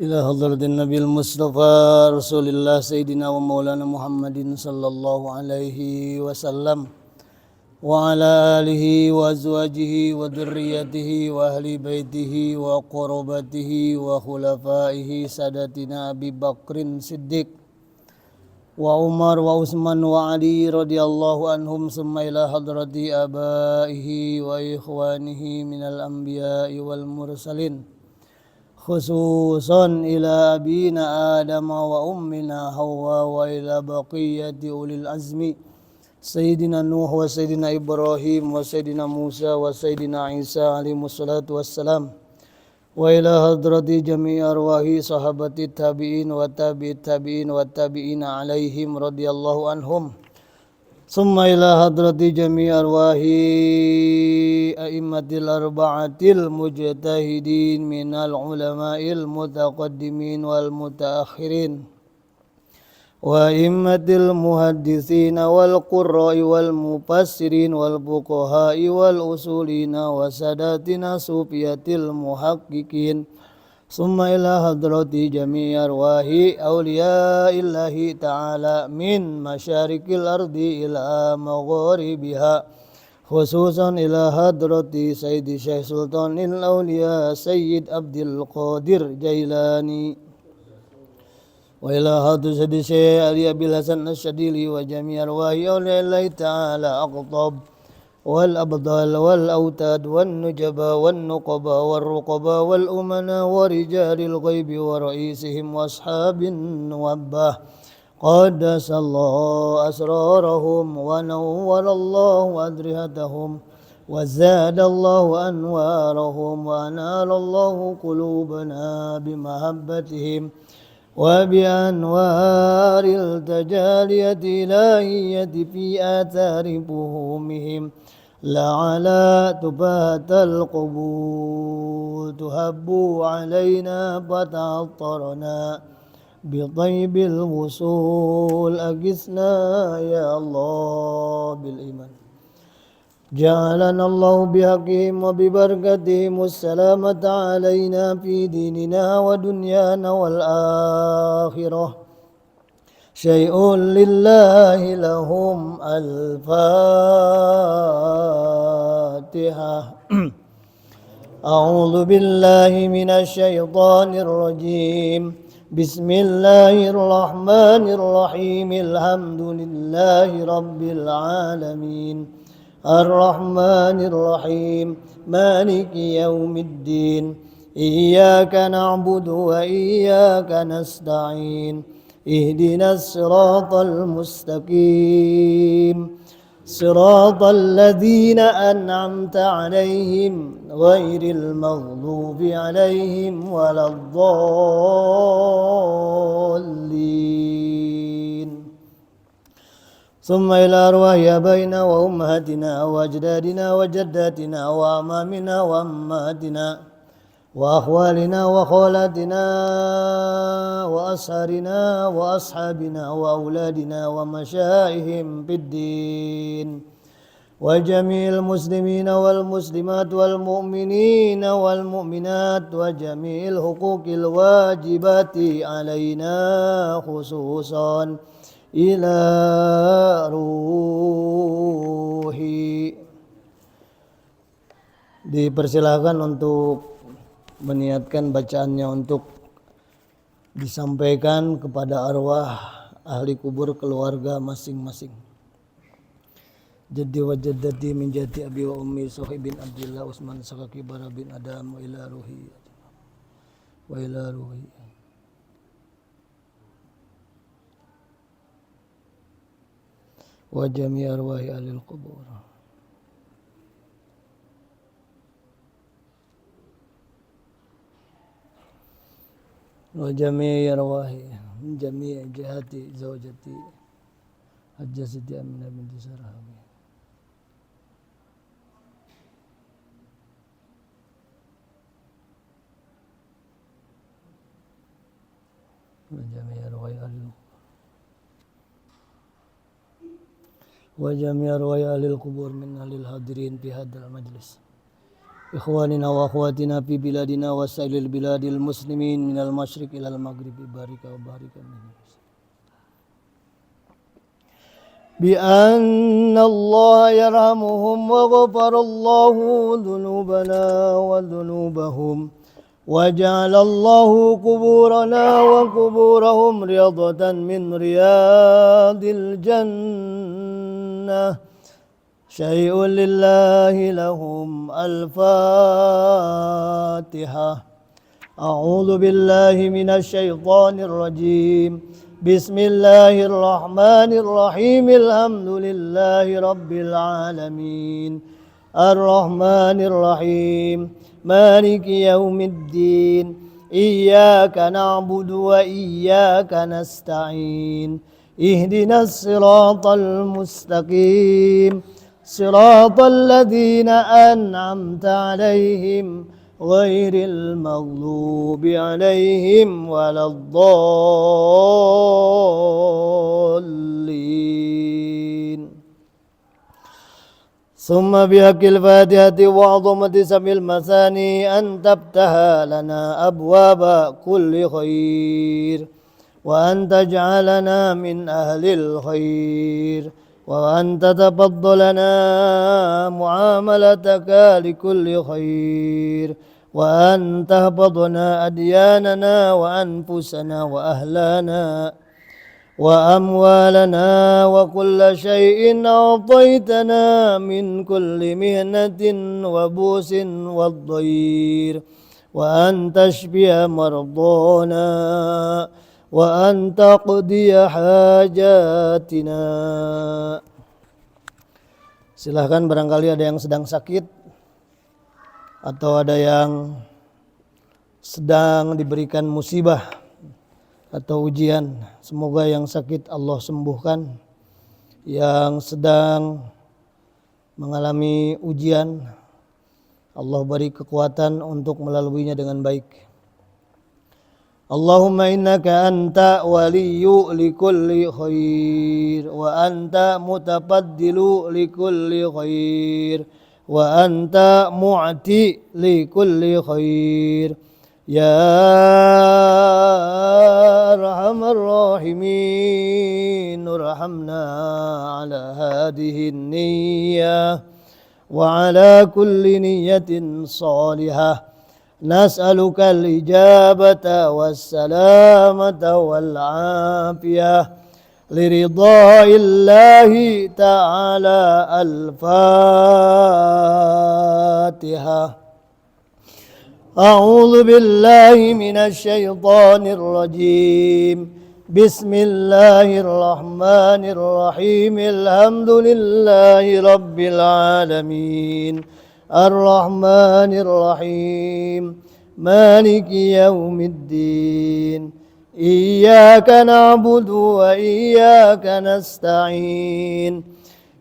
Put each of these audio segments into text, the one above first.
إلى حضرة النبي المصطفى رسول الله سيدنا ومولانا محمد صلى الله عليه وسلم وعلى آله وأزواجه وذريته وأهل بيته وقربته وخلفائه سادتنا أبي بكر الصديق وعمر وعثمان وعلي رضي الله عنهم ثم إلى حضرة آبائه وإخوانه من الأنبياء والمرسلين خصوصا إلى أبينا آدم وأمنا حواء وإلى بقية أولي العزم سيدنا نوح وسيدنا إبراهيم وسيدنا موسى وسيدنا عيسى عليهم الصلاة والسلام وإلى حضرة جميع أرواح صحابة التابعين وتابع التابعين والتابعين عليهم رضي الله عنهم ثم إلى حضرة جميع أرواح أئمة الأربعة المجتهدين من العلماء المتقدمين والمتأخرين وأئمة المحدثين والقراء والمفسرين والفقهاء والأصولين وساداتنا صوفية المحققين ثم إلى حضرة جميع أرواح أولياء الله تعالى من مشارق الأرض إلى مغاربها خصوصا إلى حضرة سيد الشيخ سلطان الأولياء سيد عبد القادر جيلاني وإلى حضرة سيد الشيخ علي أبي الحسن الشديلي وجميع أرواح أولياء الله تعالى أقطاب والأبطال والأوتاد والنجبا والنقبا والرقبا والأمنا ورجال الغيب ورئيسهم وأصحاب النوبة قدس الله أسرارهم ونور الله أدرهتهم وزاد الله أنوارهم وأنال الله قلوبنا بمحبتهم وبأنوار التجالية الإلهية في آثار بهومهم لعلى تبات القبور تهب علينا فتعطرنا بطيب الوصول أجسنا يا الله بالإيمان جعلنا الله بحقهم وببركتهم السلامة علينا في ديننا ودنيانا والآخرة شيء لله لهم الفاتحة أعوذ بالله من الشيطان الرجيم بسم الله الرحمن الرحيم الحمد لله رب العالمين الرحمن الرحيم مالك يوم الدين إياك نعبد وإياك نستعين اهدنا الصراط المستقيم صراط الذين أنعمت عليهم غير المغضوب عليهم ولا الضالين ثم إلى أرواح آبائنا وأمهاتنا وأجدادنا وجداتنا وأعمامنا وأمهاتنا وأخوالنا وخالاتنا وأصهارنا وأصحابنا وأولادنا ومشايخهم في الدين وجميع المسلمين والمسلمات والمؤمنين والمؤمنات وجميع الحقوق الواجبات علينا خصوصا إلى ruhi. Dipersilakan untuk meniatkan bacaannya untuk disampaikan kepada arwah ahli kubur keluarga masing-masing. Jaddi wa jaddati min jati abi wa ummi Sohi bin Abdillah Usman Sakaki Bara bin Adam wa ila ruhi wa jami' arwahi alil qubur wa jami' arwahi min jami' jihati zawjati Hajjah Siti Aminah binti Sarahawi wa jami' arwahi alil wa jami' arwahi alil qubur min alil hadirin fi hadzal majlis إخواننا وأخواتنا في بلادنا وسائر البلاد المسلمين من المشرق إلى المغرب بارك وبارك منه بأن الله يرحمهم وغفر الله ذنوبنا وذنوبهم وجعل الله قبورنا وقبورهم رياضة من رياض الجنة شيء لله لهم الفاتحة أعوذ بالله من الشيطان الرجيم بسم الله الرحمن الرحيم الحمد لله رب العالمين الرحمن الرحيم مالك يوم الدين إياك نعبد وإياك نستعين اهدنا الصراط المستقيم صراط الذين أنعمت عليهم غير المغضوب عليهم ولا الضالين ثم بحق الفاتحة وعظمة سبع المثاني أن تفتح لنا أبواب كل خير وأن تجعلنا من أهل الخير وأن تتفضلنا معاملتك لكل خير وأن تهبطنا أدياننا وأنفسنا وأهلنا وأموالنا وكل شيء أعطيتنا من كل مهنة وبوس والضير وأن تشفي مرضانا وأن تقضي حاجاتنا. Silahkan barangkali ada yang sedang sakit atau ada yang sedang diberikan musibah atau ujian, semoga yang sakit Allah sembuhkan, yang sedang mengalami ujian Allah beri kekuatan untuk melaluinya dengan baik. Allahumma innaka anta waliyyu likulli khair wa anta mutafaddilu likulli khair wa anta mu'ti likulli khair ya arhamar rahimin irhamna ala hadhihi niyyah wa ala kulli niyyatin salihah نسألك الإجابة والسلامة والعافية لرضاء الله تعالى الفاتحة أعوذ بالله من الشيطان الرجيم بسم الله الرحمن الرحيم الحمد لله رب العالمين الرحمن الرحيم مالك يوم الدين إياك نعبد وإياك نستعين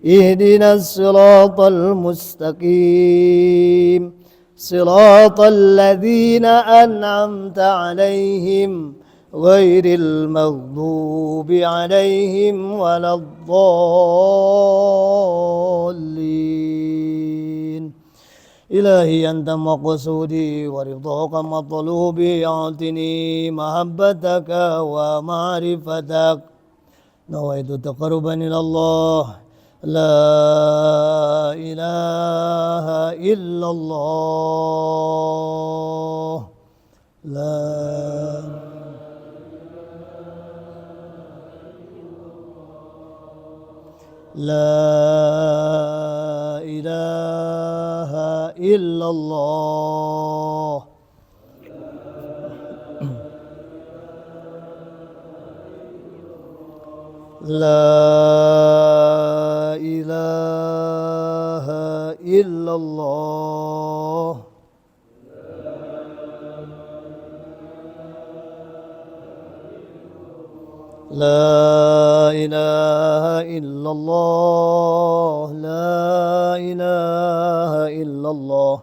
اهدنا الصراط المستقيم صراط الذين أنعمت عليهم غير المغضوب عليهم ولا الضالين إلهي أنت مقصودي ورضاك مطلوبي أعطني محبتك ومعرفتك نويت تقربا إلى الله لا إله إلا الله لا إله إلا الله لا إله إلا الله لا إله إلا الله لا إله إلا الله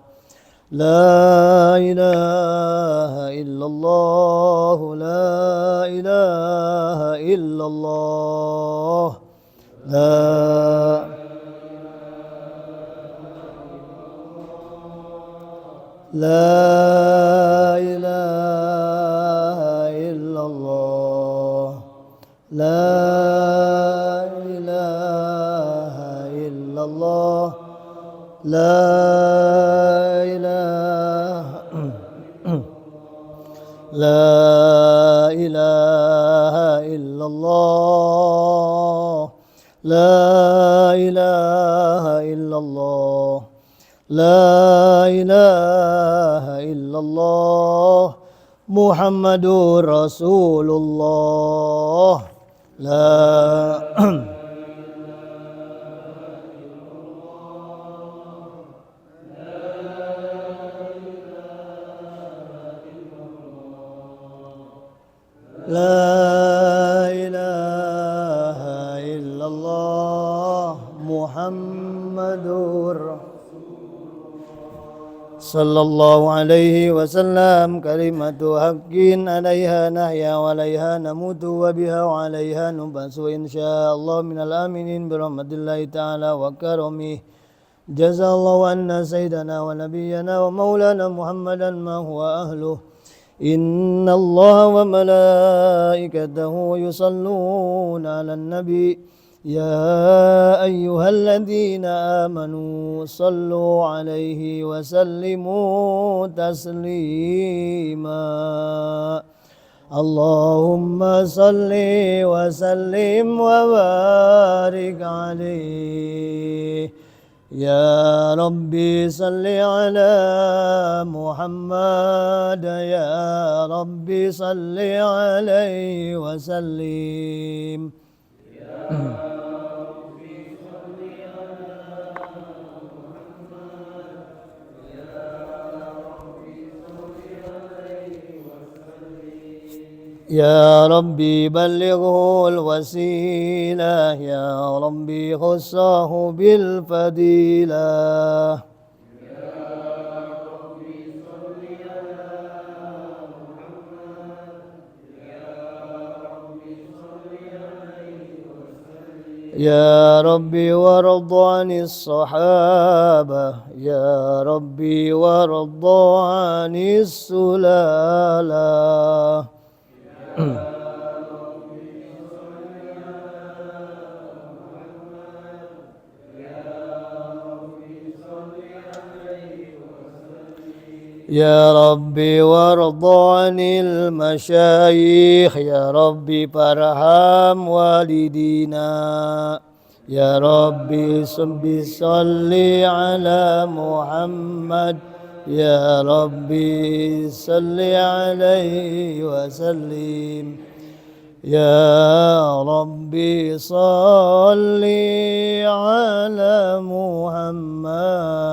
لا إله إلا الله لا إله إلا الله لا لا إله إلا الله لا إله إلا الله لا إله لا إله إلا الله لا إله إلا الله لا إله إلا الله محمد رسول الله لا لا إله إلا الله محمد صلى الله عليه وسلم كلمة حق عليها نحيا وعليها نموت وبها وعليها نبعث إن شاء الله من الآمنين برحمة الله تعالى وكرمه جزا الله عنا سيدنا ونبينا ومولانا محمدا ما هو أهله إن الله وملائكته يصلون على النبي يا أيها الذين آمنوا صلوا عليه وسلموا تسليما اللهم صل وسلم وبارك عليه يا ربي صل على محمد يا ربي صل عليه وسلم يا ربي بلغه الوسيلة يا ربي خصه بالفضيلة يا ربي وارض عن الصحابة يا ربي وارض عن السلالة يا ربي وارض عن المشايخ يا ربي فارحم والدينا يا ربي صل على محمد يا ربي صل عليه وسلم يا ربي صل على محمد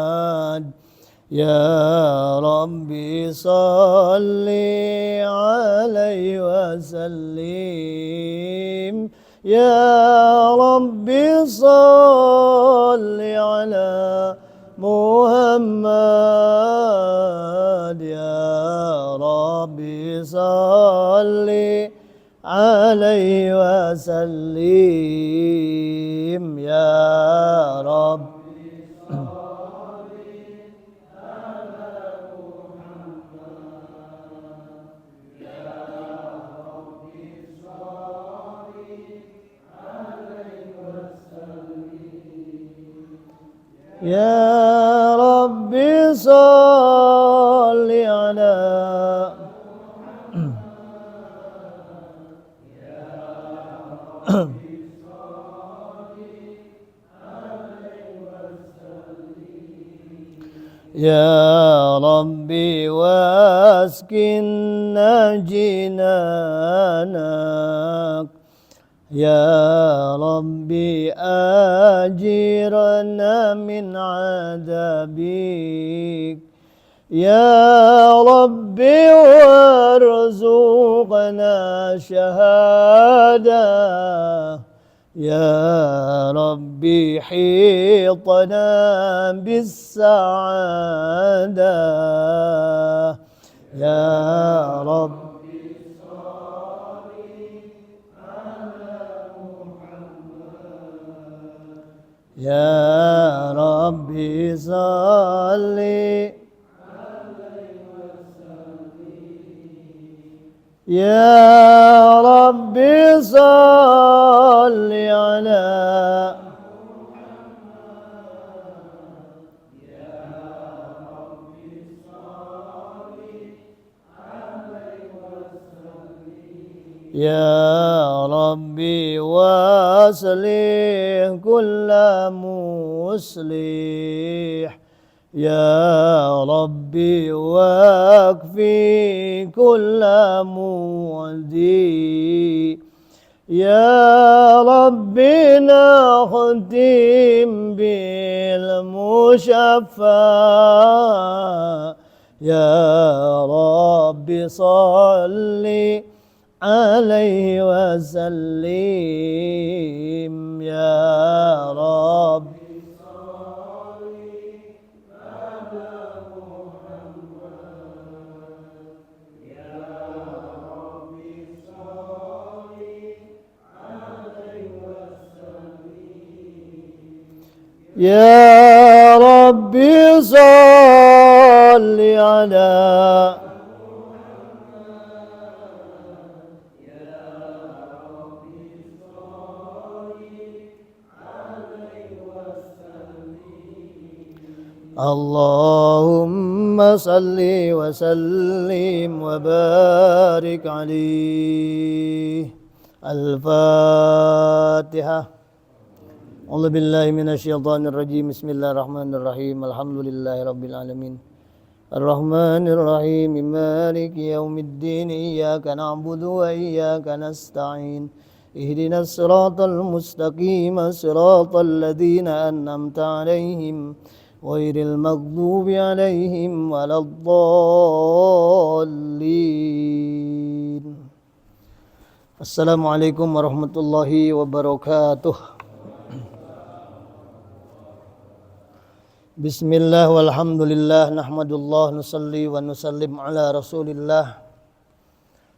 يا ربي صل عليه وسلم يا ربي صل على محمد يا ربي صل عليه وسلم يا رب يا ربي صل على يا ربي واسكننا جنانك يا ربي أجرنا من عذابك يا ربي وارزقنا شهادة يا ربي حيطنا بالسعادة يا رب يا ربي صل يا رب صل على يا ربي واصلح كل مصلح يا ربي واكفي كل معدي يا ربي نختم بالمشفى يا ربي صل عليه وسلم يا رب يا ربي صل على اللهم صل وسلم وبارك عليه. الفاتحة. أعوذ بالله من الشيطان الرجيم. بسم الله الرحمن الرحيم. الحمد لله رب العالمين الرحمن الرحيم مالك يوم الدين إياك نعبد وإياك نستعين اهدنا الصراط المستقيم صراط الذين أنعمت عليهم غير المغضوب عليهم ولا الضالين. Assalamualaikum warahmatullahi wabarakatuh. Bismillah walhamdulillah nahmadullah nusalli wa nusallim ala rasulillah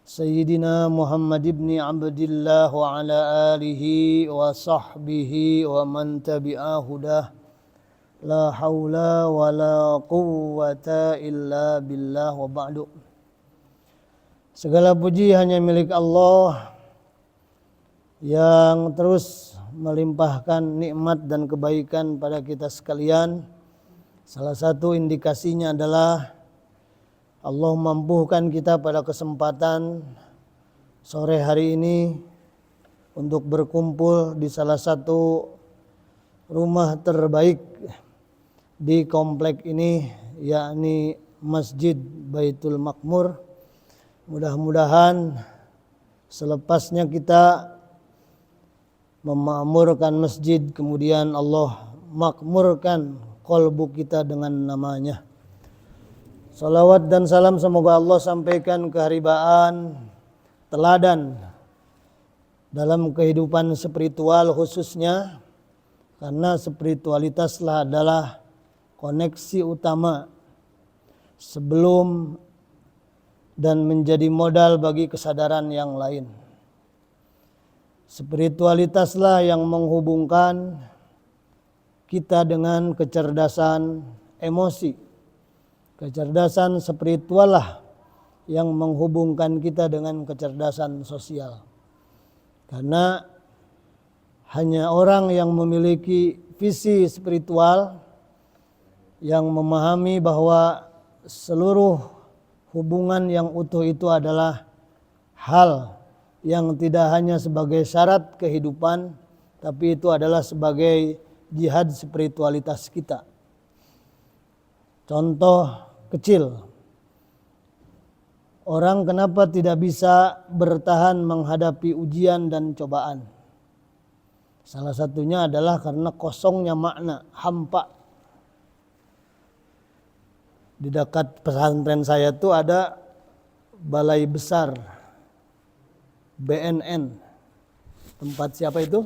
Sayyidina Muhammad ibn Abdillah wa ala alihi wa sahbihi wa man tabi'ah hudah. La haula wa la quwwata illa billah wa ba'du. Segala puji hanya milik Allah yang terus melimpahkan nikmat dan kebaikan pada kita sekalian. Salah satu indikasinya adalah Allah mampukan kita pada kesempatan sore hari ini untuk berkumpul di salah satu rumah terbaik di komplek ini, yakni Masjid Baitul Makmur. Mudah-mudahan selepasnya kita memakmurkan masjid, kemudian Allah makmurkan qalbu kita dengan namanya. Salawat dan salam semoga Allah sampaikan keharibaan, teladan dalam kehidupan spiritual khususnya, karena spiritualitaslah adalah koneksi utama sebelum dan menjadi modal bagi kesadaran yang lain. Spiritualitaslah yang menghubungkan kita dengan kecerdasan emosi. Kecerdasan spiritual lah yang menghubungkan kita dengan kecerdasan sosial. Karena hanya orang yang memiliki visi spiritual, yang memahami bahwa seluruh hubungan yang utuh itu adalah hal yang tidak hanya sebagai syarat kehidupan, tapi itu adalah sebagai jihad spiritualitas kita. Contoh kecil, orang kenapa tidak bisa bertahan menghadapi ujian dan cobaan? Salah satunya adalah karena kosongnya makna, hampa. Di dekat pesantren saya tuh ada balai besar BNN. Tempat siapa itu?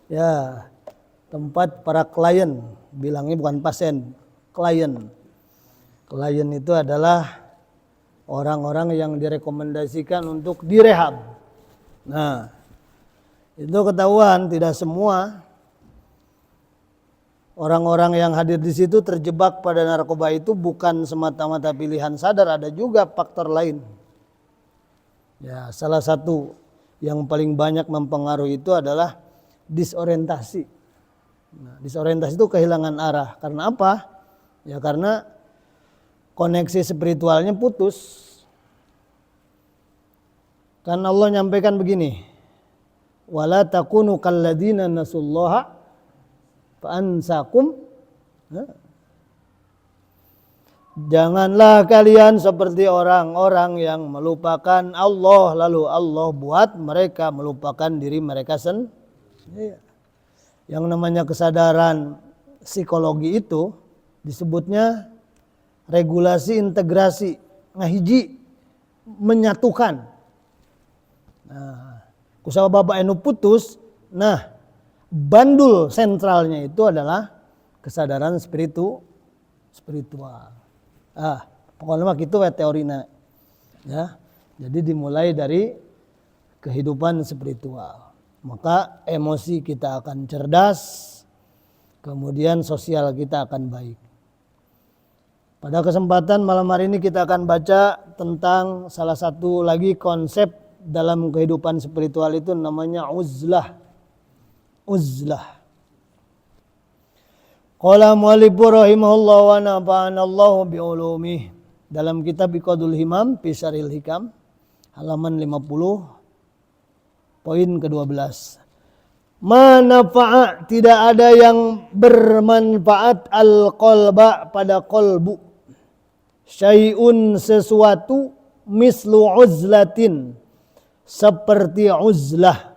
Ya, tempat para klien. Bilangnya bukan pasien, klien. Klien itu adalah orang-orang yang direkomendasikan untuk direhab. Nah, itu ketahuan tidak semua Orang-orang yang hadir di situ terjebak pada narkoba itu bukan semata-mata pilihan sadar, ada juga faktor lain. Ya, salah satu yang paling banyak mempengaruhi itu adalah disorientasi. Nah, disorientasi itu kehilangan arah. Karena apa? Ya karena koneksi spiritualnya putus. Kan Allah nyampaikan begini, wala takunu kalladzina nasullaha fa'ansakum. Janganlah kalian seperti orang-orang yang melupakan Allah, lalu Allah buat mereka melupakan diri mereka sendiri. Yang namanya kesadaran psikologi itu disebutnya regulasi integrasi, ngahiji, menyatukan. Nah, kusaha Bapak enu putus, nah bandul sentralnya itu adalah kesadaran spiritual. Pokoknya mah gitu ya teorina. Ya. Jadi dimulai dari kehidupan spiritual. Maka emosi kita akan cerdas, kemudian sosial kita akan baik. Pada kesempatan malam hari ini kita akan baca tentang salah satu lagi konsep dalam kehidupan spiritual itu namanya uzlah. Uzlah. Qala mu'allifu rahimahullah wa nafa'anallahu bi'ulumih. Dalam kitab Iqadul Himam fi Syarhil Hikam halaman 50 poin ke-12. Manafa'a, tidak ada yang bermanfaat al-qalba pada qalbu. Syai'un sesuatu mislu uzlatin, seperti uzlah.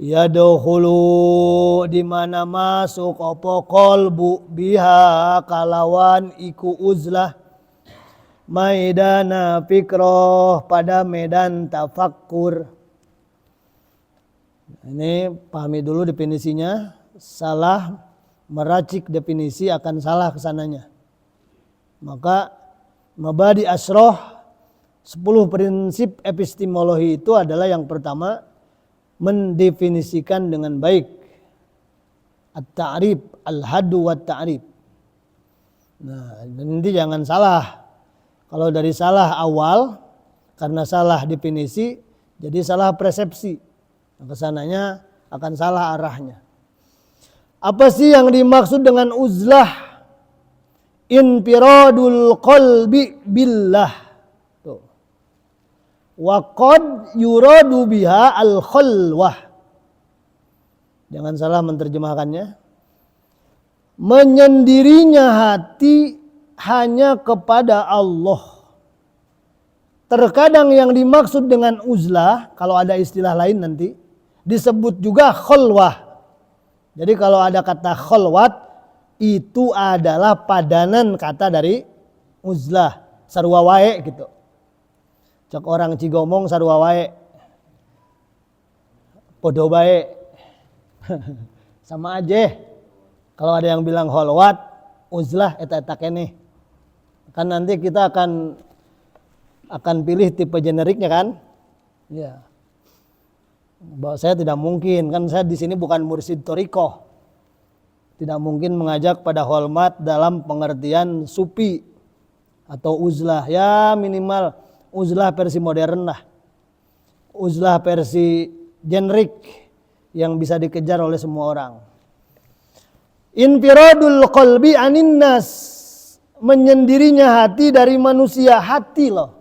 Yadkhulu, di mana masuk apa qalbu biha kalawan iku uzlah maidana fikroh, pada medan tafakkur. Ini pahami dulu definisinya. Salah meracik definisi akan salah kesananya. Maka mabadi asroh 10 prinsip epistemologi itu adalah yang pertama, mendefinisikan dengan baik. At-ta'rif, al-haddu wa ta'rif. Nah, nanti jangan salah. Kalau dari salah awal, karena salah definisi, jadi salah persepsi. Kesananya akan salah arahnya. Apa sih yang dimaksud dengan uzlah? Infiradul qalbi billah. Tuh. Wa qad yuradu biha al-khalwah. Jangan salah menerjemahkannya. Menyendirinya hati hanya kepada Allah. Terkadang yang dimaksud dengan uzlah, kalau ada istilah lain nanti, disebut juga khalwah. Jadi kalau ada kata khalwat, itu adalah padanan kata dari uzlah. Sarua wae gitu. Cek orang Cigomong sarua wae. Podo bae. Sama aja. Kalau ada yang bilang khalwat, uzlah eta kene. Kan nanti kita akan pilih tipe generiknya kan? Ya. Bahwa saya tidak mungkin, kan saya di sini bukan mursyid thariqah. Tidak mungkin mengajak pada hormat dalam pengertian sufi atau uzlah. Ya minimal uzlah versi modern lah. Uzlah versi generik yang bisa dikejar oleh semua orang. Infiradul qalbi anin nas, menyendirinya hati dari manusia. Hati loh,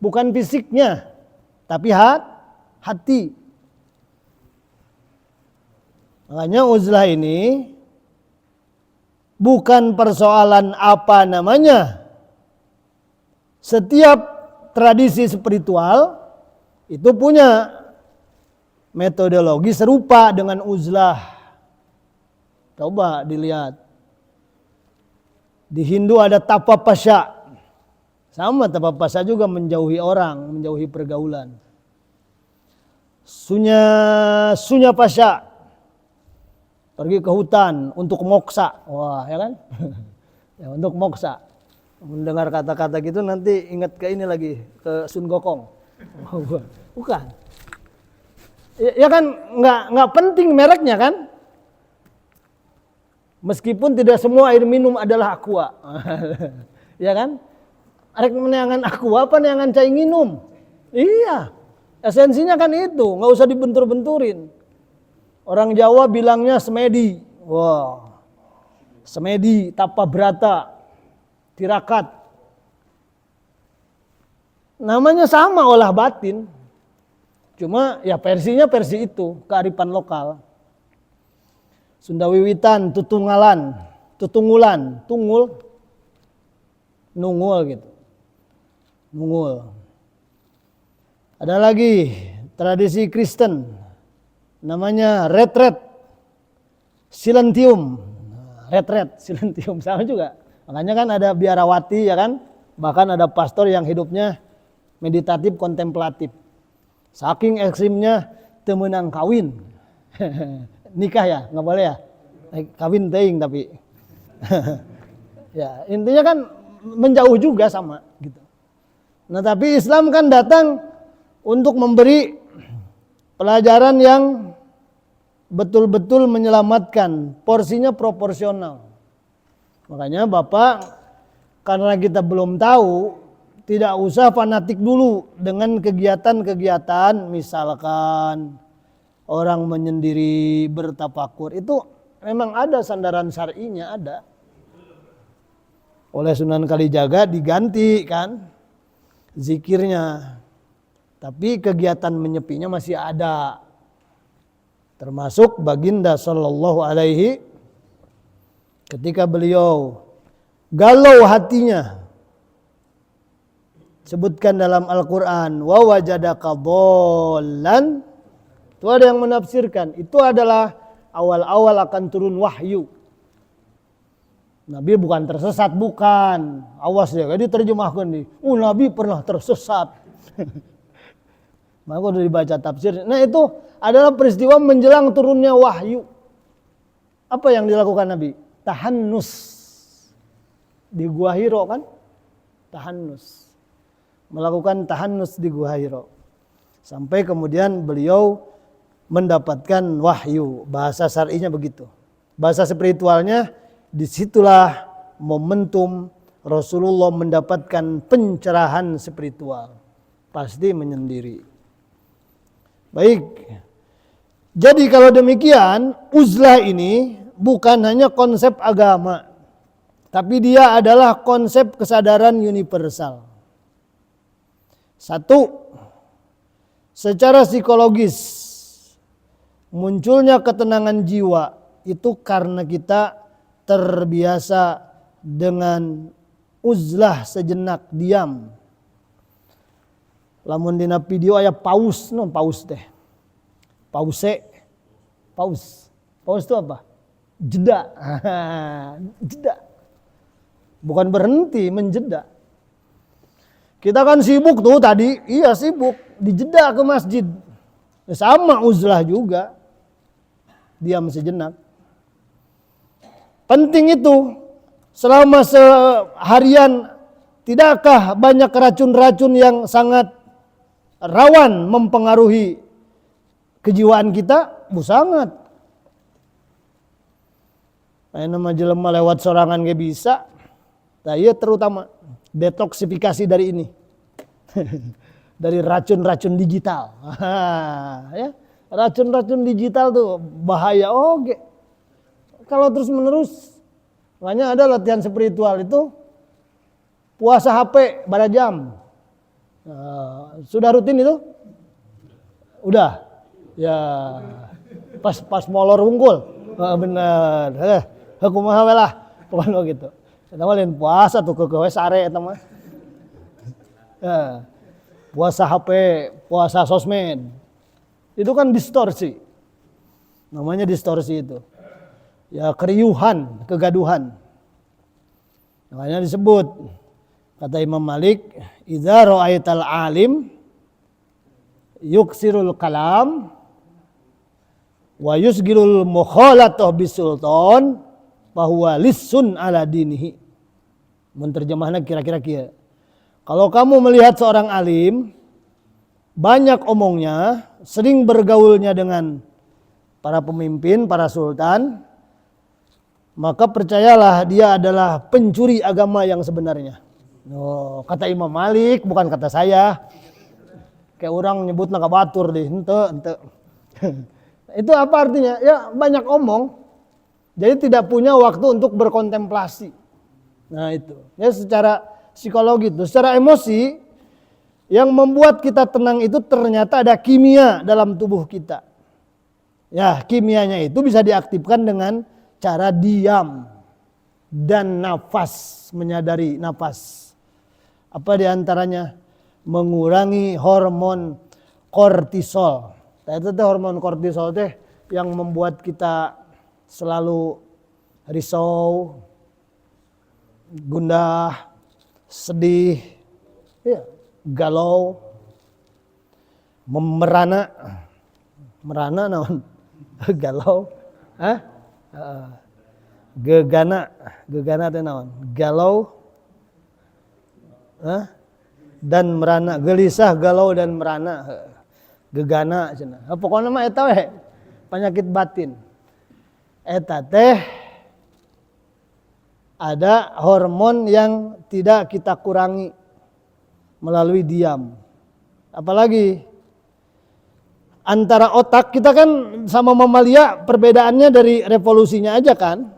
bukan fisiknya, tapi hati. Makanya uzlah ini bukan persoalan apa namanya. Setiap tradisi spiritual itu punya metodologi serupa dengan uzlah. Coba dilihat. Di Hindu ada tapapasya. Sama tapapasya juga menjauhi orang, menjauhi pergaulan. Sunya pasya. Pergi ke hutan untuk moksa. Wah, ya kan? Ya, untuk moksa. Mendengar kata-kata gitu nanti ingat ke ini lagi, ke Sun Gokong. Bukan. Ya kan nggak penting mereknya kan? Meskipun tidak semua air minum adalah aqua. Ya kan? Arek meneangan aqua apa neangan cai minum? Iya. Esensinya kan itu, nggak usah dibentur-benturin. Orang Jawa bilangnya semedi. Wah. Semedi, tapa berata, tirakat. Namanya sama olah batin. Cuma ya versinya versi itu, kearifan lokal. Sunda Wiwitan, tutunggulan, tungul, nungul gitu. Nungul. Ada lagi tradisi Kristen, namanya retret, silentium. Retret, silentium sama juga. Makanya kan ada biarawati ya kan, bahkan ada pastor yang hidupnya meditatif kontemplatif. Saking ekstrimnya temenang kawin. Nikah ya, nggak boleh ya. Kawin teing tapi. Ya, intinya kan menjauh juga sama gitu. Nah, tapi Islam kan datang untuk memberi pelajaran yang betul-betul menyelamatkan, porsinya proporsional. Makanya Bapak, karena kita belum tahu, tidak usah fanatik dulu dengan kegiatan-kegiatan, misalkan orang menyendiri bertafakur, itu memang ada sandaran syar'inya, ada. Oleh Sunan Kalijaga diganti kan zikirnya. Tapi kegiatan menyepinya masih ada. Termasuk baginda sallallahu alaihi ketika beliau galau hatinya. Sebutkan dalam Al-Quran, wa wajadaka dhallan. Itu ada yang menafsirkan, itu adalah awal-awal akan turun wahyu. Nabi bukan tersesat, bukan. Awas ya, diterjemahkan nih. Nabi pernah tersesat. Maka udah dibaca tafsir. Nah itu adalah peristiwa menjelang turunnya wahyu. Apa yang dilakukan Nabi? Tahannus. Di Gua Hiro kan? Tahannus. Melakukan tahannus di Gua Hiro. Sampai kemudian beliau mendapatkan wahyu. Bahasa syar'inya begitu. Bahasa spiritualnya, disitulah momentum Rasulullah mendapatkan pencerahan spiritual. Pasti menyendiri. Baik. Jadi kalau demikian, uzlah ini bukan hanya konsep agama. Tapi dia adalah konsep kesadaran universal. Satu, secara psikologis, munculnya ketenangan jiwa itu karena kita terbiasa dengan uzlah sejenak, diam. Lamun dina video aya paus, paus teh. Paus itu apa? Jeda. Jeda. Bukan berhenti, menjeda. Kita kan sibuk tuh tadi, iya sibuk, dijeda ke masjid. Sama uzlah juga. Diam sejenak. Penting itu, selama seharian, tidakkah banyak racun-racun yang sangat rawan mempengaruhi kejiwaan kita? Sangat. Kayak nama jelema lewat sorangan gak bisa. Nah iya terutama detoksifikasi dari ini. Dari racun-racun digital. Ya, racun-racun digital tuh bahaya. Kalau terus menerus, makanya ada latihan spiritual itu puasa HP pada jam. Sudah rutin itu? Udah. Ya, pas molor unggul. Bener. Kumaha we lah. Pokoknya gitu. Kita mah lain puasa tuh ke sare eta mah. Puasa HP, puasa sosmed. Itu kan distorsi. Namanya distorsi itu. Ya keriuhan, kegaduhan. Makanya disebut kata Imam Malik, idza ra'aital alim yuksirul kalam wa yusgirul mukhalatah bisultan bahwa lissun ala dinihi. Menterjemahnya kira-kira kia. Kalau kamu melihat seorang alim banyak omongnya, sering bergaulnya dengan para pemimpin, para sultan, maka percayalah dia adalah pencuri agama yang sebenarnya. Oh, kata Imam Malik, bukan kata saya. Kayak orang nyebut naga batur deh, ente. Itu apa artinya? Ya banyak omong, jadi tidak punya waktu untuk berkontemplasi. Nah itu, ya secara psikologi itu, secara emosi, yang membuat kita tenang itu ternyata ada kimia dalam tubuh kita. Ya, kimianya itu bisa diaktifkan dengan cara diam dan nafas, menyadari nafas. Apa diantaranya? Mengurangi hormon kortisol. Itu hormon kortisol teh yang membuat kita selalu risau, gundah, sedih, ya, galau, merana naon? Galau, gegana teh naon? Galau, dan merana, gelisah, galau dan merana, gegana cenah. Pokoknya mah eta we penyakit batin. Eta teh ada hormon yang tidak kita kurangi melalui diam. Apalagi antara otak kita kan sama mamalia perbedaannya dari revolusinya aja kan.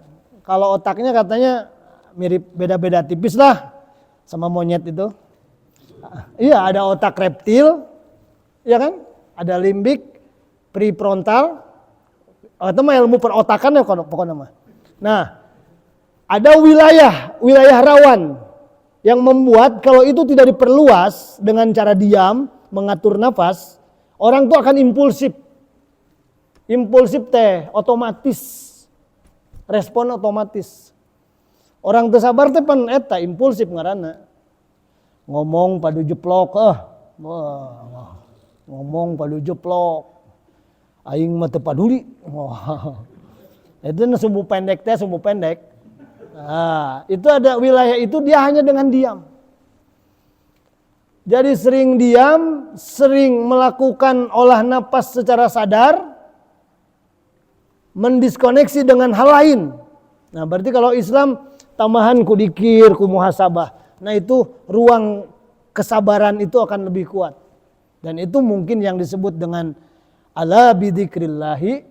Kalau otaknya katanya mirip beda-beda tipis lah sama monyet itu. Iya, ada otak reptil, ya kan? Ada limbik, prefrontal. Itu mah ilmu perotakan ya pokoknya mah. Nah, ada wilayah rawan yang membuat kalau itu tidak diperluas dengan cara diam, mengatur nafas, orang tuh akan impulsif. Impulsif teh otomatis. Respon otomatis. Orang teu sabar teh pan eta impulsif ngaranna. Ngomong padu jeplok, ngomong padu jeplok, aing mah teu paduli. Itu sumbu pendek. Nah, itu ada wilayah itu dia hanya dengan diam. Jadi sering diam, sering melakukan olah napas secara sadar, mendiskoneksi dengan hal lain. Nah, berarti kalau Islam tambahan ku dikir, ku muhasabah. Nah itu ruang kesabaran itu akan lebih kuat. Dan itu mungkin yang disebut dengan ala bidzikrillahi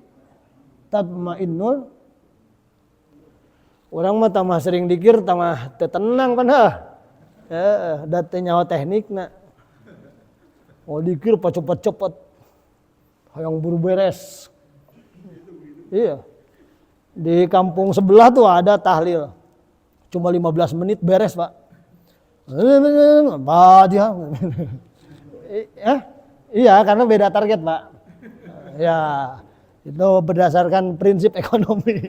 tatmainnul. Orang mah tambah sering dikir tambah tenang kan date nyawa teknikna. Oh dikir cepet-cepet. Hayang buru beres. Iya. Di kampung sebelah tuh ada tahlil. Cuma 15 menit beres, Pak. Iya, karena beda target, Pak. Ya, itu berdasarkan prinsip ekonomi.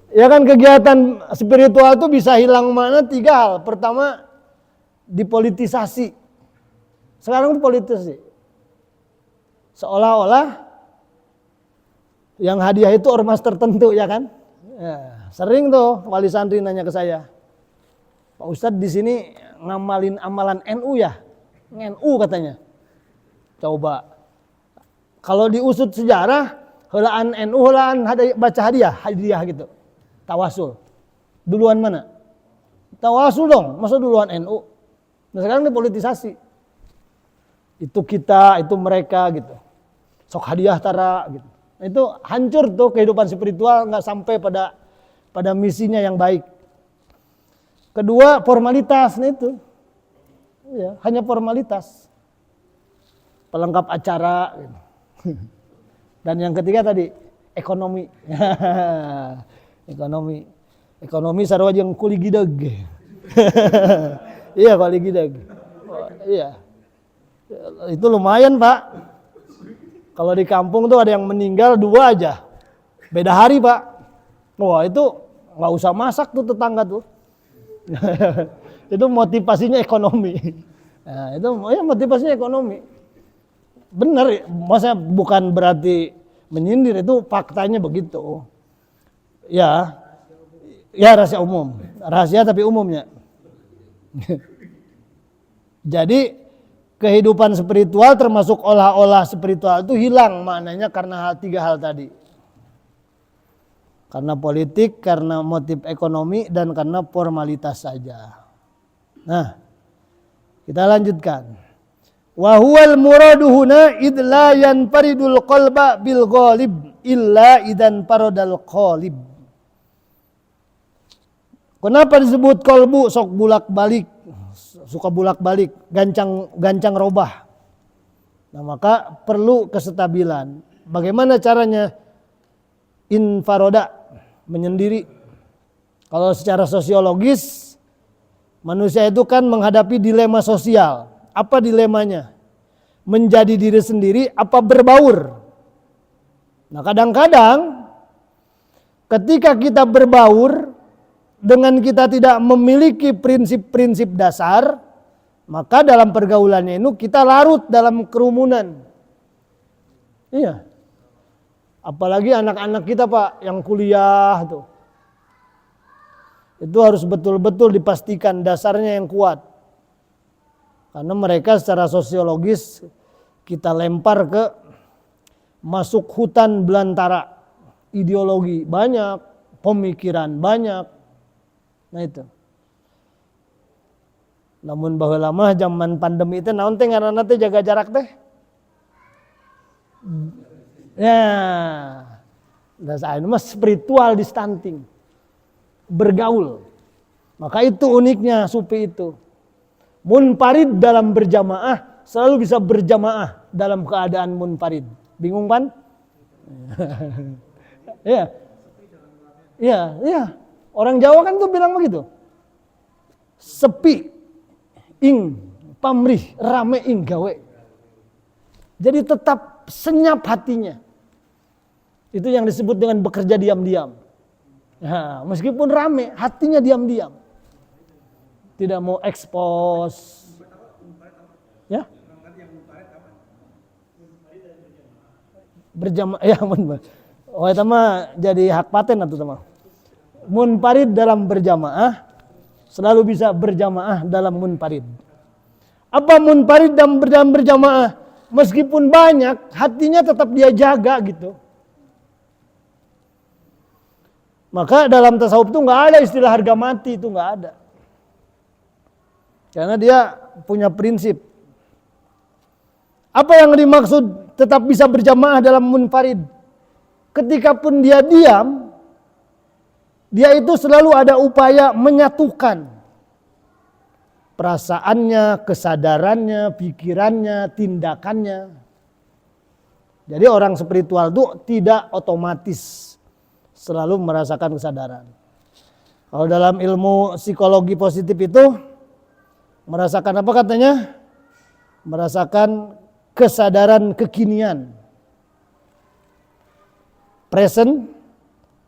Ya kan kegiatan spiritual itu bisa hilang mana 3 hal. Pertama, dipolitisasi. Sekarang itu politisasi. Seolah-olah yang hadiah itu ormas tertentu, ya kan? Ya, sering tuh wali santri nanya ke saya. Pak Ustadz di sini ngamalin amalan NU ya? NU katanya. Coba. Kalau diusut sejarah, heulaan NU, heulaan baca hadiah gitu. Tawasul. Duluan mana? Tawasul dong, masa duluan NU? Nah sekarang dipolitisasi. Itu kita, itu mereka gitu. Sok hadiah tara gitu. Nah, itu hancur tuh kehidupan spiritual, nggak sampai pada misinya yang baik. Kedua, formalitas, nah itu. Ya, hanya formalitas. Pelengkap acara. Gitu. Dan yang ketiga tadi, ekonomi. Ekonomi sarua jeung kuli gideg. Iya, kuli gideg. Oh, iya. Itu lumayan, Pak. Kalau di kampung tuh ada yang meninggal 2 aja. Beda hari, Pak. Wah, itu nggak usah masak tuh tetangga tuh. Itu motivasinya ekonomi. Nah, itu ya motivasinya ekonomi. Benar, maksudnya bukan berarti menyindir, itu faktanya begitu. Ya rahasia umum, rahasia tapi umumnya. Jadi kehidupan spiritual termasuk olah-olah spiritual itu hilang maknanya karena 3 hal tadi. Karena politik, karena motif ekonomi, dan karena formalitas saja. Nah, kita lanjutkan. Wa huwal muradu huna id la yanfaridul qalba bil ghalib illa idan parodal qalib. Kenapa disebut kolbu sok bulak-balik, suka bulak-balik, gancang robah. Nah, maka perlu kestabilan. Bagaimana caranya? Infaroda, menyendiri. Kalau secara sosiologis, manusia itu kan menghadapi dilema sosial. Apa dilemanya? Menjadi diri sendiri apa berbaur? Nah, kadang-kadang ketika kita berbaur dengan kita tidak memiliki prinsip-prinsip dasar, maka dalam pergaulannya itu kita larut dalam kerumunan. Iya. Apalagi anak-anak kita Pak yang kuliah tuh. Itu harus betul-betul dipastikan dasarnya yang kuat. Karena mereka secara sosiologis kita lempar ke masuk hutan belantara. Ideologi banyak, pemikiran banyak. Nah itu. Namun bahwa lama zaman pandemi itu naon teh ngaranna teh jaga jarak teh. Ya. Dasar ini mas spiritual distancing. Bergaul. Maka itu uniknya sufi itu. Munfarid dalam berjamaah selalu bisa berjamaah dalam keadaan munfarid. Bingung kan? Iya. Iya, iya. Orang Jawa kan tuh bilang begitu. Sepi ing pamrih rame ing gawe. Jadi tetap senyap hatinya. Itu yang disebut dengan bekerja diam-diam. Nah, meskipun rame, hatinya diam-diam. Tidak mau ekspos. Ya? Berjamaah ya mun. Oh eta mah jadi hak paten atuh teman. Munfarid dalam berjamaah selalu bisa berjamaah dalam munfarid. Apa munfarid dalam berjamaah? Meskipun banyak, hatinya tetap dia jaga gitu. Maka dalam tasawuf itu nggak ada istilah harga mati, itu nggak ada. Karena dia punya prinsip. Apa yang dimaksud tetap bisa berjamaah dalam munfarid? Ketika pun dia diam, dia itu selalu ada upaya menyatukan perasaannya, kesadarannya, pikirannya, tindakannya. Jadi orang spiritual itu tidak otomatis selalu merasakan kesadaran. Kalau dalam ilmu psikologi positif itu merasakan apa katanya? Merasakan kesadaran kekinian. Present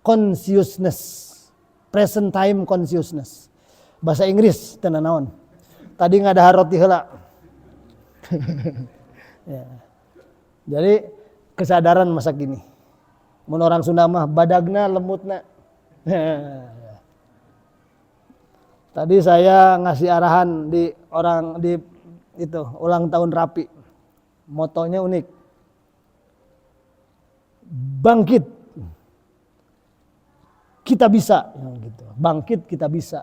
consciousness. Present time consciousness. Bahasa Inggris tenan naon. Tadi nggak ada haroti heula. Ya. Jadi kesadaran masa kini. Mun orang Sunda mah badagna lemutna. Tadi saya ngasih arahan di itu ulang tahun Rapi. Motonya unik. Bangkit. Kita bisa, gitu. Bangkit kita bisa.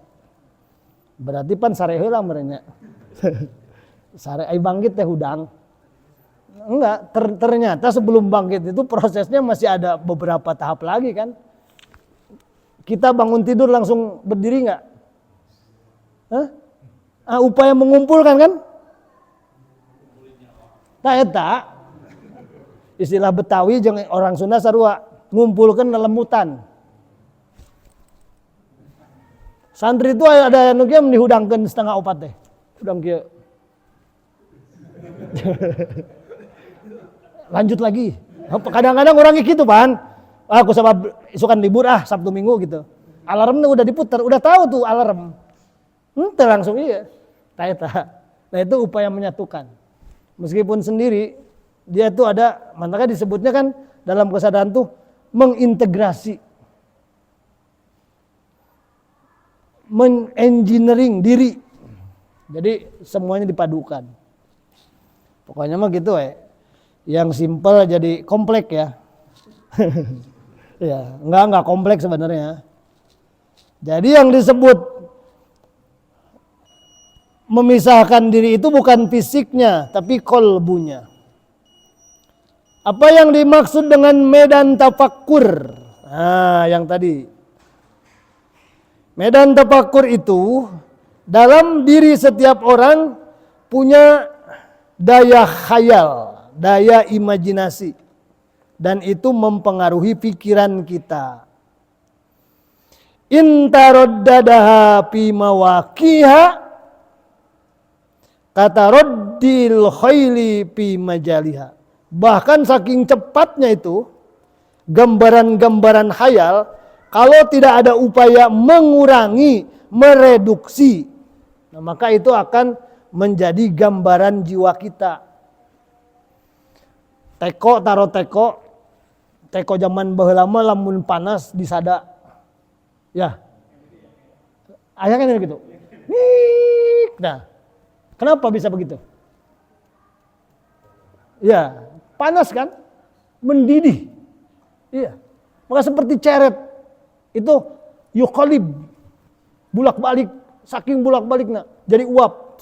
Berarti pan sare heula merenya. Sare ai bangkit teh hudang. Enggak, ternyata sebelum bangkit itu prosesnya masih ada beberapa tahap lagi kan. Kita bangun tidur langsung berdiri enggak? Hah? Upaya mengumpulkan kan? Tah eta istilah Betawi jeung orang Sunda sarua ngumpulkeun lelemutan. Santri itu ada anu kieu dihudangkeun setengah opat teh. Hudang kieu. Lanjut lagi. Kadang-kadang orangnya gitu, Pan. Aku sabab isukan libur Sabtu Minggu gitu. Alarmnya udah diputar, udah tahu tuh alarm. Langsung iya. Nah itu upaya menyatukan. Meskipun sendiri dia tuh ada, makanya disebutnya kan dalam kesadaran tuh mengintegrasi, mengengineering diri. Jadi semuanya dipadukan. Pokoknya mah gitu Yang simple jadi kompleks ya. Ya, enggak kompleks sebenarnya. Jadi yang disebut memisahkan diri itu bukan fisiknya, tapi kolbunya. Apa yang dimaksud dengan medan tafakkur? Nah, yang tadi. Medan tafakkur itu dalam diri setiap orang punya daya khayal, daya imajinasi. Dan itu mempengaruhi pikiran kita. Intaroddadaha fi mawaqiha kataroddil khayli fi majaliha. Bahkan saking cepatnya itu gambaran-gambaran khayal, kalau tidak ada upaya mengurangi, mereduksi, nah maka itu akan menjadi gambaran jiwa kita. Teko zaman baheula mah lamun panas disada. Ya. Aya kan gitu. Nah, kenapa bisa begitu? Ya, panas kan? Mendidih. Iya. Maka seperti ceret itu yuqalib, bulak-balik, saking bulak-baliknya jadi uap.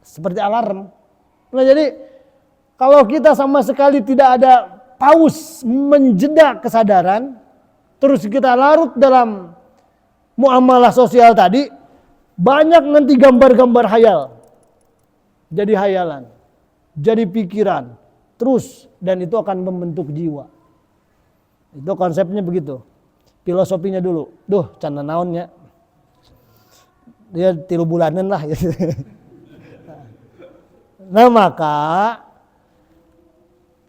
Seperti alarm. Nah, jadi kalau kita sama sekali tidak ada paus menjeda kesadaran, terus kita larut dalam muamalah sosial tadi, banyak nanti gambar-gambar hayal. Jadi hayalan, jadi pikiran, terus, dan itu akan membentuk jiwa. Itu konsepnya begitu. Filosofinya dulu. Duh, canda naonnya. Dia 3 bulanan lah. Nah maka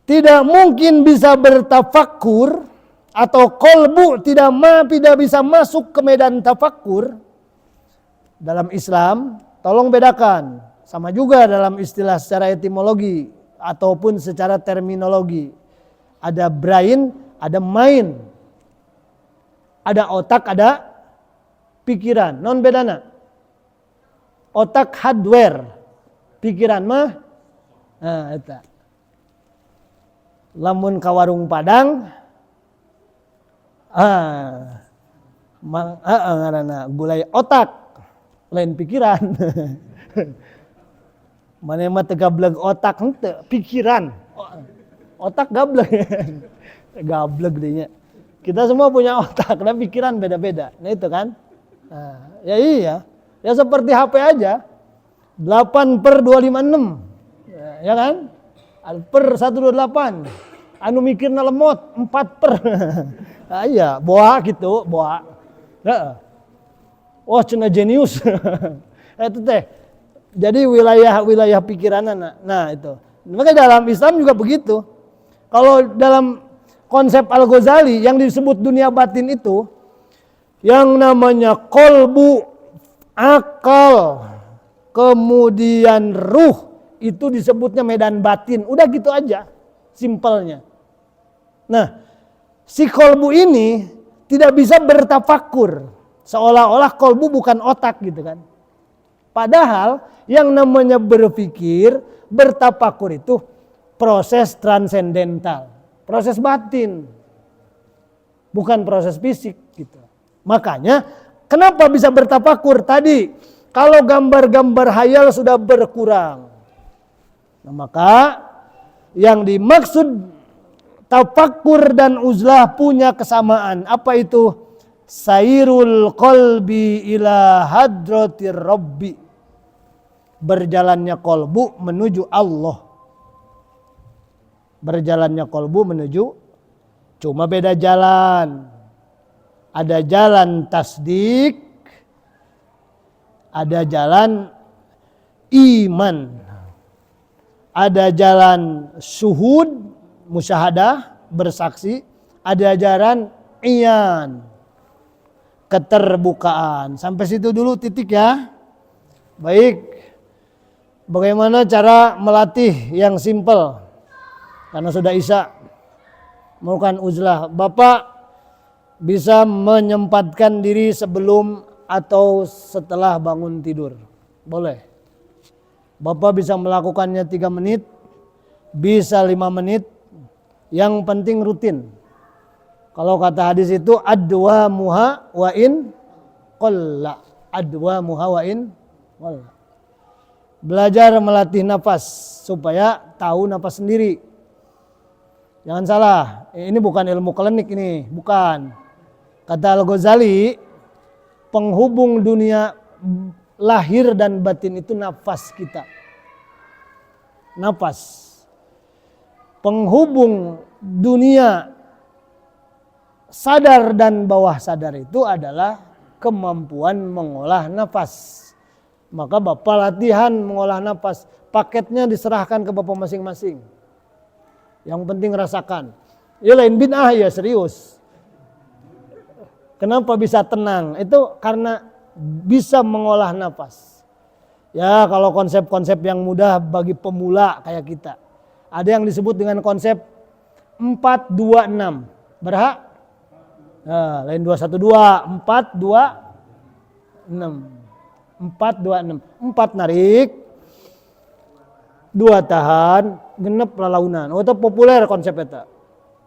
tidak mungkin bisa bertafakkur atau kolbu tidak bisa masuk ke medan tafakkur dalam Islam. Tolong bedakan, sama juga dalam istilah secara etimologi ataupun secara terminologi. Ada brain, ada mind, ada otak, ada pikiran. Non bedana. Otak hardware, pikiran mah, nah eta. Lamun ka warung Padang, ngaranna gulai otak, lain pikiran. Mana mah teu gableg otak henteu, pikiran. Otak gableg. Gableg dinya. Kita semua punya otak, dan pikiran beda-beda. Nah itu kan. Nah, ya iya. Ya seperti HP aja. 8/256. Ya kan? Per 128. Anu mikirna lemot 4/. Nah, iya, boa gitu, boa. Heeh. Wah, cenah jenius. Itu teh. Jadi wilayah pikiranna. Nah, itu. Maka dalam Islam juga begitu. Kalau dalam konsep Al-Ghazali yang disebut dunia batin itu, yang namanya kolbu, akal, kemudian ruh, itu disebutnya medan batin. Udah gitu aja, simpelnya. Nah, si kolbu ini tidak bisa bertafakur, seolah-olah kolbu bukan otak gitu kan. Padahal yang namanya berpikir, bertafakur itu proses transendental, proses batin, bukan proses fisik gitu. Makanya kenapa bisa bertafakur tadi? Kalau gambar-gambar hayal sudah berkurang, nah, maka yang dimaksud tafakur dan uzlah punya kesamaan. Apa itu? Sairul qalbi ila hadratir rabbi. Berjalannya kolbu menuju Allah. Berjalannya kolbu menuju, cuma beda jalan. Ada jalan tasdik, ada jalan iman, ada jalan syuhud, musyahadah, bersaksi, ada jalan iyan, keterbukaan. Sampai situ dulu titik ya. Baik, bagaimana cara melatih yang simple? Karena sudah isya, melakukan uzlah. Bapak bisa menyempatkan diri sebelum atau setelah bangun tidur. Boleh. Bapak bisa melakukannya 3 menit, bisa 5 menit. Yang penting rutin. Kalau kata hadis itu adwamuha wa in qalla. Adwamuha wa in qalla. Belajar melatih nafas supaya tahu nafas sendiri. Jangan salah, ini bukan ilmu klinik ini, bukan. Kata Al-Ghazali, penghubung dunia lahir dan batin itu nafas kita. Nafas. Penghubung dunia sadar dan bawah sadar itu adalah kemampuan mengolah nafas. Maka Bapak latihan mengolah nafas. Paketnya diserahkan ke Bapak masing-masing. Yang penting rasakan. Ya lain bid'ah ya serius. Kenapa bisa tenang? Itu karena bisa mengolah nafas. Ya kalau konsep-konsep yang mudah bagi pemula kayak kita. Ada yang disebut dengan konsep 4-2-6. Berhak? Nah, lain 2-1-2. 4-2-6. 4-2-6. 4 narik. 2 tahan. Genep lalaunan. Oh itu populer konsep itu.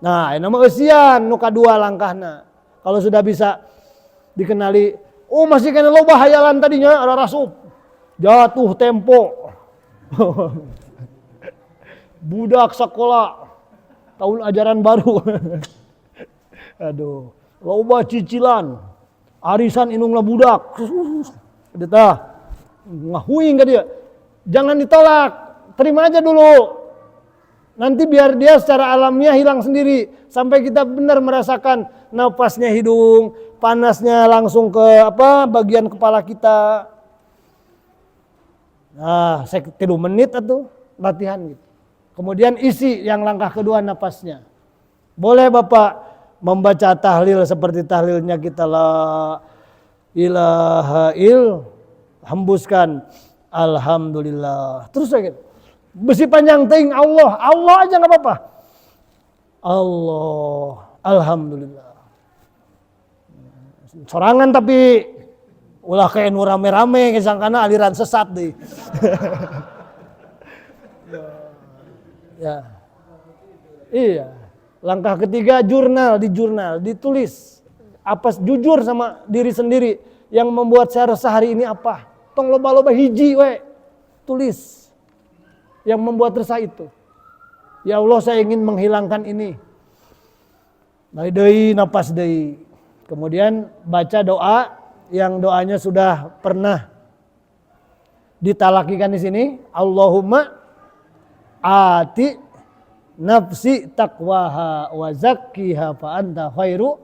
Nah ini nama eusian nu kadua langkahna. Kalau sudah bisa dikenali. Oh masih kena loba hayalan tadinya. Ada rasup. Jatuh tempo. Budak sekolah tahun ajaran baru. Aduh, loba cicilan. Arisan inungna budak. Udah ngahuing ke dia. Jangan ditolak, terima aja dulu. Nanti biar dia secara alamiah hilang sendiri sampai kita benar merasakan napasnya hidung, panasnya langsung ke bagian kepala kita. Nah, 3 menit atau latihan gitu. Kemudian isi yang langkah kedua napasnya. Boleh Bapak membaca tahlil seperti tahlilnya kita la ilaha il, hembuskan alhamdulillah. Terus lagi. Besi panjang ting Allah, Allah aja enggak apa-apa. Allah, alhamdulillah. Sorangan tapi ulah kayak nu rame-rame kesangkana aliran sesat deh. Ya. Iya. Langkah ketiga jurnal, ditulis. Apa jujur sama diri sendiri yang membuat saya resah hari ini apa? Tong loba-loba hiji we. Tulis. Yang membuat resah itu. Ya Allah saya ingin menghilangkan ini. Deui napas deui. Kemudian baca doa yang doanya sudah pernah ditalakikan di sini. Allahumma ati nafsi taqwaha wa zakkiha fa anta khairu.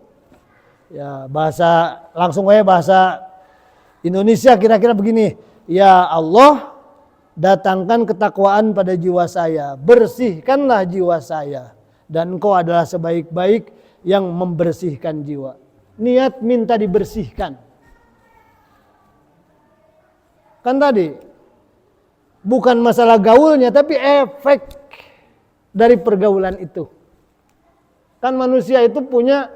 Ya bahasa langsung aja bahasa Indonesia kira-kira begini. Ya Allah datangkan ketakwaan pada jiwa saya. Bersihkanlah jiwa saya. Dan Engkau adalah sebaik-baik yang membersihkan jiwa. Niat minta dibersihkan. Kan tadi bukan masalah gaulnya tapi efek dari pergaulan itu. Kan manusia itu punya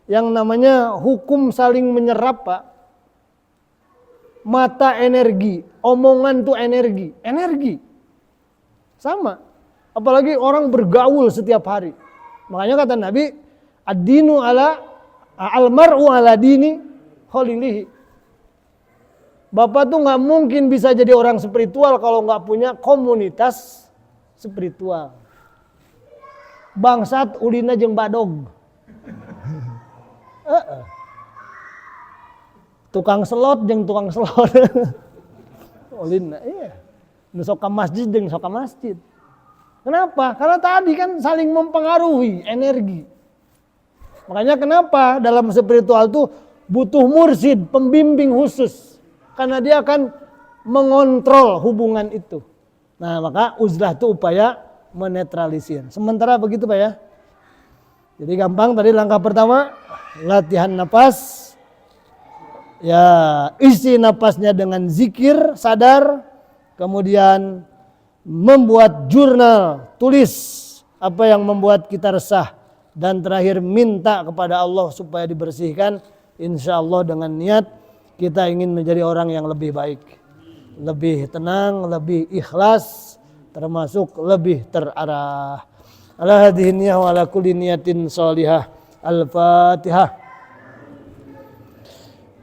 yang namanya hukum saling menyerap Pak. Mata energi, omongan tuh energi. Sama. Apalagi orang bergaul setiap hari. Makanya kata Nabi, ad-dinu al-mar'u ala dini khalilihi. Bapak tuh nggak mungkin bisa jadi orang spiritual kalau nggak punya komunitas spiritual. Bangsat ulina jeung badog. Tukang selot jeung tukang selot. Ulina iya. Nu sok ka masjid jeung sok ka masjid. Kenapa? Karena tadi kan saling mempengaruhi energi. Makanya kenapa dalam spiritual tuh butuh mursyid, pembimbing khusus. Karena dia akan mengontrol hubungan itu. Nah maka uzlah itu upaya menetralisir. Sementara begitu Pak ya. Jadi gampang tadi langkah pertama latihan napas. Ya isi napasnya dengan zikir sadar. Kemudian membuat jurnal, tulis apa yang membuat kita resah. Dan terakhir minta kepada Allah supaya dibersihkan. Insya Allah dengan niat kita ingin menjadi orang yang lebih baik. Lebih tenang, lebih ikhlas. Termasuk lebih terarah. Ala hadhihi niyah wa ala kulli niyatin sholihah. Al-Fatihah.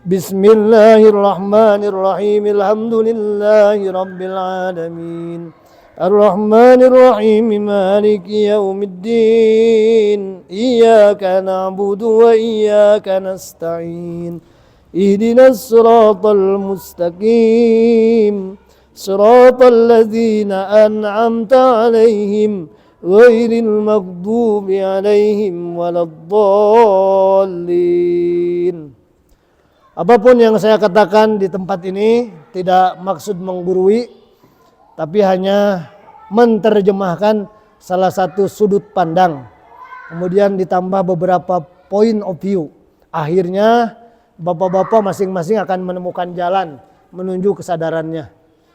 Bismillahirrahmanirrahim. Alhamdulillahi rabbil alamin. Ar-Rahmanir-Rahim. Maliki yaumiddin. Iyyaka na'budu wa iyyaka nasta'in. Ihdinas siratal mustaqim. Siratal ladzina an'amta 'alaihim ghairil maghdubi 'alaihim waladdallin. Apapun yang saya katakan di tempat ini tidak maksud menggurui, tapi hanya menerjemahkan salah satu sudut pandang. Kemudian ditambah beberapa point of view. Akhirnya bapak-bapak masing-masing akan menemukan jalan menuju kesadarannya.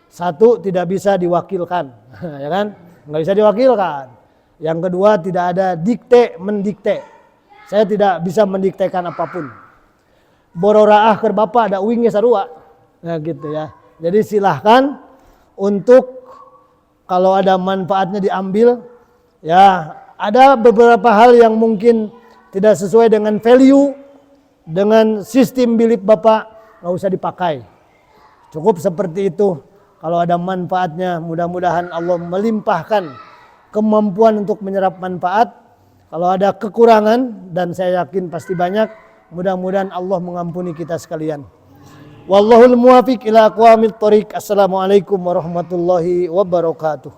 Satu, tidak bisa diwakilkan, ya kan? Nggak bisa diwakilkan. Yang kedua, tidak ada mendikte. Saya tidak bisa mendiktekan apapun. Bororaah ke bapak ada uingnya sarua. Nah gitu ya. Jadi silahkan untuk kalau ada manfaatnya diambil. Ya, ada beberapa hal yang mungkin tidak sesuai dengan value, dengan sistem belief bapak, nggak usah dipakai. Cukup seperti itu. Kalau ada manfaatnya, mudah-mudahan Allah melimpahkan kemampuan untuk menyerap manfaat. Kalau ada kekurangan, dan saya yakin pasti banyak, mudah-mudahan Allah mengampuni kita sekalian. Wallahul muwafiq ila aqwamit thoriq. Assalamualaikum warahmatullahi wabarakatuh.